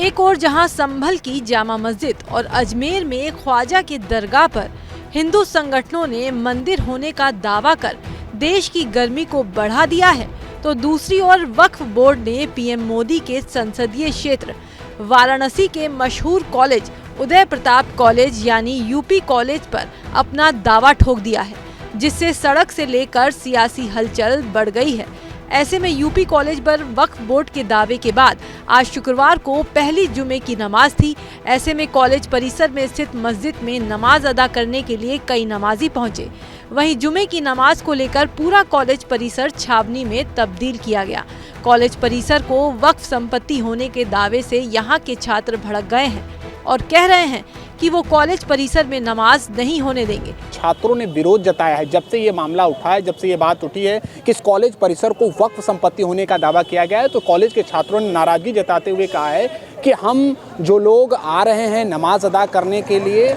एक और जहां संभल की जामा मस्जिद और अजमेर में ख्वाजा के दरगाह पर हिंदू संगठनों ने मंदिर होने का दावा कर देश की गर्मी को बढ़ा दिया है, तो दूसरी ओर वक्फ बोर्ड ने पीएम मोदी के संसदीय क्षेत्र वाराणसी के मशहूर कॉलेज उदय प्रताप कॉलेज यानी यूपी कॉलेज पर अपना दावा ठोक दिया है, जिससे सड़क से लेकर सियासी हलचल बढ़ गई है। ऐसे में यूपी कॉलेज पर वक्फ बोर्ड के दावे के बाद आज शुक्रवार को पहली जुमे की नमाज थी। ऐसे में कॉलेज परिसर में स्थित मस्जिद में नमाज अदा करने के लिए कई नमाजी पहुंचे। वहीं जुमे की नमाज को लेकर पूरा कॉलेज परिसर छावनी में तब्दील किया गया। कॉलेज परिसर को वक्फ संपत्ति होने के दावे से यहाँ के छात्र भड़क गए हैं और कह रहे हैं कि वो कॉलेज परिसर में नमाज नहीं होने देंगे। छात्रों ने विरोध जताया है जब से ये मामला उठा है, जब से ये बात उठी है कि इस कॉलेज परिसर को वक्फ संपत्ति होने का दावा किया गया है, तो कॉलेज के छात्रों ने नाराजगी जताते हुए कहा है कि हम जो लोग आ रहे हैं नमाज अदा करने के लिए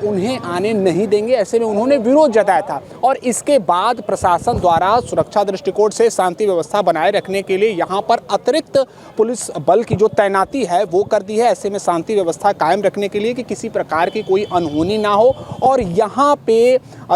उन्हें आने नहीं देंगे। ऐसे में उन्होंने विरोध जताया था और इसके बाद प्रशासन द्वारा सुरक्षा दृष्टिकोण से शांति व्यवस्था बनाए रखने के लिए यहाँ पर अतिरिक्त पुलिस बल की जो तैनाती है वो कर दी है। ऐसे में शांति व्यवस्था कायम रखने के लिए कि किसी प्रकार की कोई अनहोनी ना हो और यहाँ पे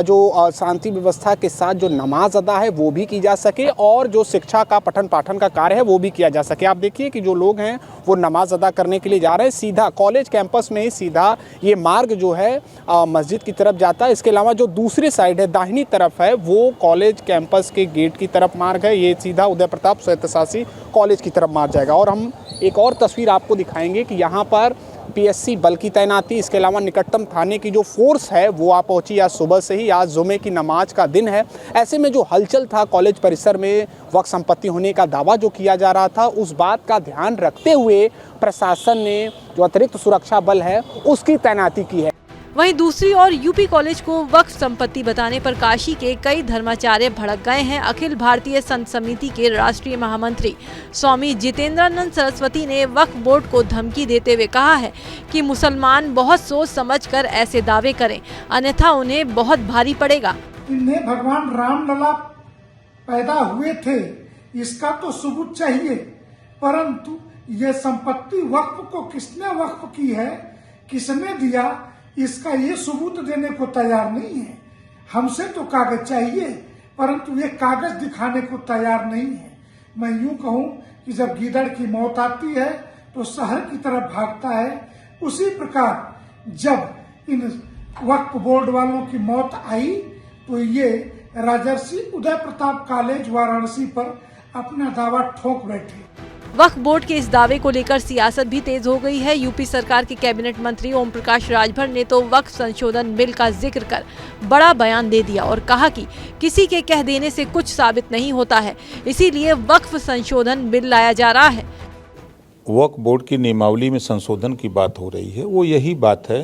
जो शांति व्यवस्था के साथ जो नमाज अदा है वो भी की जा सके और जो शिक्षा का पठन पाठन का कार्य है वो भी किया जा सके। आप देखिए कि जो लोग हैं वो नमाज अदा करने के लिए जा रहे हैं, सीधा कॉलेज कैंपस में ही सीधा ये मार्ग जो है मस्जिद की तरफ जाता है। इसके अलावा जो दूसरी साइड है दाहिनी तरफ है वो कॉलेज कैंपस के गेट की तरफ मार्ग है, ये सीधा उदय प्रताप स्वायत्तशासी कॉलेज की तरफ मार्ग जाएगा। और हम एक और तस्वीर आपको दिखाएंगे कि यहाँ पर पीएससी बल की तैनाती, इसके अलावा निकटतम थाने की जो फोर्स है वो आ पहुंची आज सुबह से ही। आज जुमे की नमाज का दिन है। ऐसे में जो हलचल था कॉलेज परिसर में वक्फ संपत्ति होने का दावा जो किया जा रहा था, उस बात का ध्यान रखते हुए प्रशासन ने जो अतिरिक्त सुरक्षा बल है उसकी तैनाती की है। वहीं दूसरी ओर यूपी कॉलेज को वक्फ संपत्ति बताने पर काशी के कई धर्माचार्य भड़क गए हैं। अखिल भारतीय संत समिति के राष्ट्रीय महामंत्री स्वामी जितेंद्रानंद सरस्वती ने वक्फ बोर्ड को धमकी देते हुए कहा है कि मुसलमान बहुत सोच समझकर ऐसे दावे करें, अन्यथा उन्हें बहुत भारी पड़ेगा। इन्हें भगवान रामलला पैदा हुए थे इसका तो सबूत चाहिए, परंतु ये संपत्ति वक्फ को किसने वक्फ की है, किसने दिया, इसका ये सबूत देने को तैयार नहीं है। हमसे तो कागज चाहिए परंतु ये कागज दिखाने को तैयार नहीं है। मैं यूं कहूं कि जब गीदड़ की मौत आती है तो शहर की तरफ भागता है, उसी प्रकार जब इन वक्फ बोर्ड वालों की मौत आई तो ये राजर्षि उदय प्रताप कॉलेज वाराणसी पर अपना दावा ठोक बैठे। वक्फ बोर्ड के इस दावे को लेकर सियासत भी तेज हो गई है। यूपी सरकार के कैबिनेट मंत्री ओम प्रकाश राजभर ने तो वक्फ संशोधन बिल का जिक्र कर बड़ा बयान दे दिया और कहा कि किसी के कह देने से कुछ साबित नहीं होता है, इसीलिए वक्फ संशोधन बिल लाया जा रहा है। वक्फ बोर्ड की नियमावली में संशोधन की बात हो रही है, वो यही बात है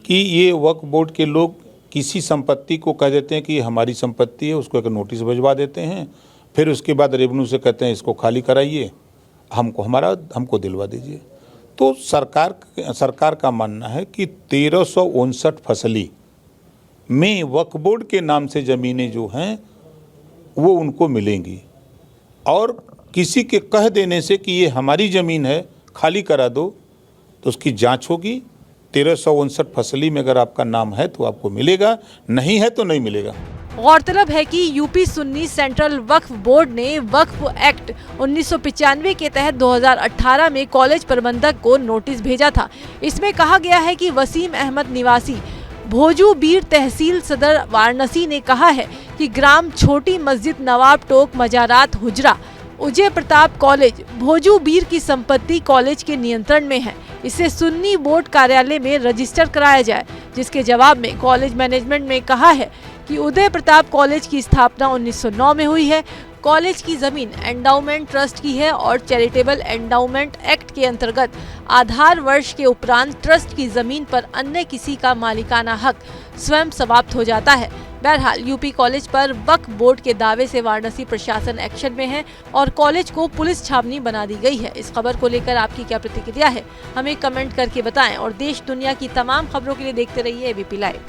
कि ये वक्फ बोर्ड के लोग किसी संपत्ति को कह देते हैं कि हमारी संपत्ति है, उसको एक नोटिस भिजवा देते हैं, फिर उसके बाद रेवेन्यू से कहते हैं इसको खाली कराइए, हमको दिलवा दीजिए। तो सरकार का मानना है कि 1359 फसली में वक्फ बोर्ड के नाम से ज़मीनें जो हैं वो उनको मिलेंगी और किसी के कह देने से कि ये हमारी ज़मीन है खाली करा दो तो उसकी जांच होगी। 1359 फसली में अगर आपका नाम है तो आपको मिलेगा, नहीं है तो नहीं मिलेगा। गौरतलब है कि यूपी सुन्नी सेंट्रल वक्फ बोर्ड ने वक्फ एक्ट 1995 के तहत 2018 में कॉलेज प्रबंधक को नोटिस भेजा था। इसमें कहा गया है कि वसीम अहमद निवासी भोजू बीर तहसील सदर वाराणसी ने कहा है कि ग्राम छोटी मस्जिद नवाब टोक मजारात हुजरा उदय प्रताप कॉलेज भोजू बीर की संपत्ति कॉलेज के नियंत्रण में है, इसे सुन्नी बोर्ड कार्यालय में रजिस्टर कराया जाए। जिसके जवाब में कॉलेज मैनेजमेंट ने कहा है कि उदय प्रताप कॉलेज की स्थापना 1909 में हुई है। कॉलेज की जमीन एंडाउमेंट ट्रस्ट की है और चैरिटेबल एंडाउमेंट एक्ट के अंतर्गत आधार वर्ष के उपरांत ट्रस्ट की जमीन पर अन्य किसी का मालिकाना हक स्वयं समाप्त हो जाता है। बहरहाल यूपी कॉलेज पर वक्फ बोर्ड के दावे से वाराणसी प्रशासन एक्शन में है और कॉलेज को पुलिस छावनी बना दी गई है। इस खबर को लेकर आपकी क्या प्रतिक्रिया है, हमें कमेंट करके बताएं और देश दुनिया की तमाम खबरों के लिए देखते रहिए एबीपी लाइव।